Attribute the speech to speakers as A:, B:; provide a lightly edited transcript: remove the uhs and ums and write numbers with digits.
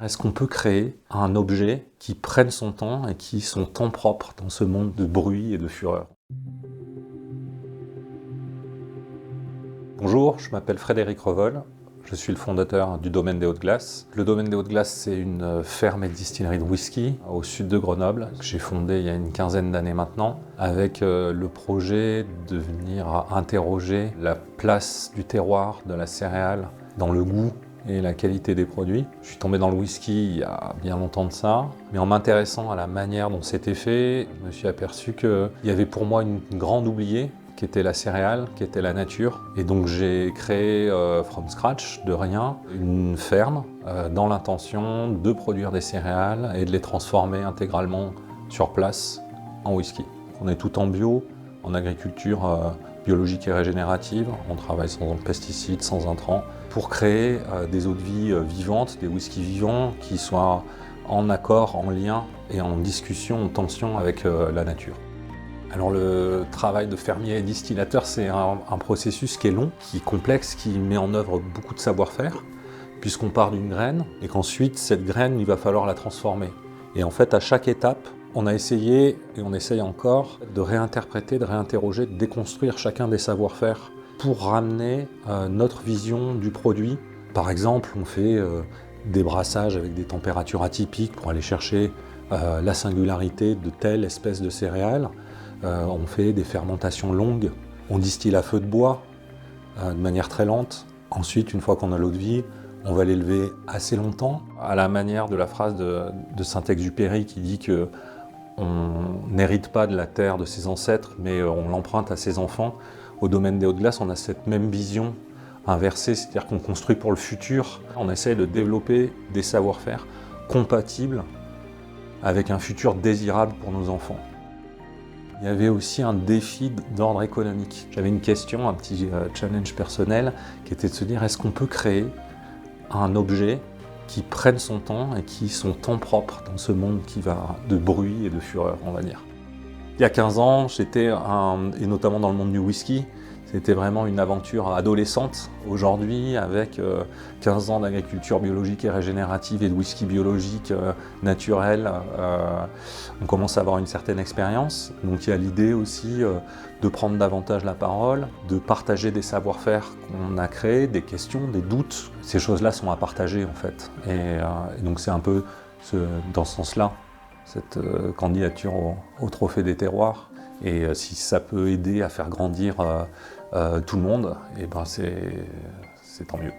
A: Est-ce qu'on peut créer un objet qui prenne son temps et qui son temps propre dans ce monde de bruit et de fureur? Bonjour, je m'appelle Frédéric Revol, je suis le fondateur du Domaine des Hautes-Glaces. Le Domaine des Hautes-Glaces, c'est une ferme et distillerie de whisky au sud de Grenoble, que j'ai fondée il y a une quinzaine d'années maintenant, avec le projet de venir interroger la place du terroir, de la céréale, dans le goût et la qualité des produits. Je suis tombé dans le whisky il y a bien longtemps de ça, mais en m'intéressant à la manière dont c'était fait, je me suis aperçu qu'il y avait pour moi une grande oubliée, qui était la céréale, qui était la nature. Et donc j'ai créé from scratch, de rien, une ferme dans l'intention de produire des céréales et de les transformer intégralement sur place en whisky. On est tout en bio, en agriculture biologique et régénérative. On travaille sans pesticides, sans intrants, pour créer des eaux de vie vivantes, des whiskies vivants qui soient en accord, en lien et en discussion, en tension avec la nature. Alors le travail de fermier et distillateur, c'est un processus qui est long, qui est complexe, qui met en œuvre beaucoup de savoir-faire, puisqu'on part d'une graine et qu'ensuite cette graine, il va falloir la transformer. Et en fait, à chaque étape, on a essayé, et on essaye encore, de réinterpréter, de réinterroger, de déconstruire chacun des savoir-faire pour ramener notre vision du produit. Par exemple, on fait des brassages avec des températures atypiques pour aller chercher la singularité de telle espèce de céréales. On fait des fermentations longues, on distille à feu de bois de manière très lente. Ensuite, une fois qu'on a l'eau de vie, on va l'élever assez longtemps, à la manière de la phrase de Saint-Exupéry qui dit que on n'hérite pas de la terre de ses ancêtres, mais on l'emprunte à ses enfants. Au Domaine des Hautes-Glaces, on a cette même vision inversée, c'est-à-dire qu'on construit pour le futur. On essaie de développer des savoir-faire compatibles avec un futur désirable pour nos enfants. Il y avait aussi un défi d'ordre économique. J'avais une question, un petit challenge personnel, qui était de se dire, est-ce qu'on peut créer un objet qui prenne son temps et qui son temps propre dans ce monde qui va de bruit et de fureur, on va dire. Il y a 15 ans, et notamment dans le monde du whisky, c'était vraiment une aventure adolescente. Aujourd'hui, avec 15 ans d'agriculture biologique et régénérative et de whisky biologique naturel, on commence à avoir une certaine expérience. Donc il y a l'idée aussi de prendre davantage la parole, de partager des savoir-faire qu'on a créés, des questions, des doutes. Ces choses-là sont à partager en fait. Et donc c'est un peu dans ce sens-là, cette candidature au Trophée des terroirs. Et si ça peut aider à faire grandir tout le monde, et ben c'est tant mieux.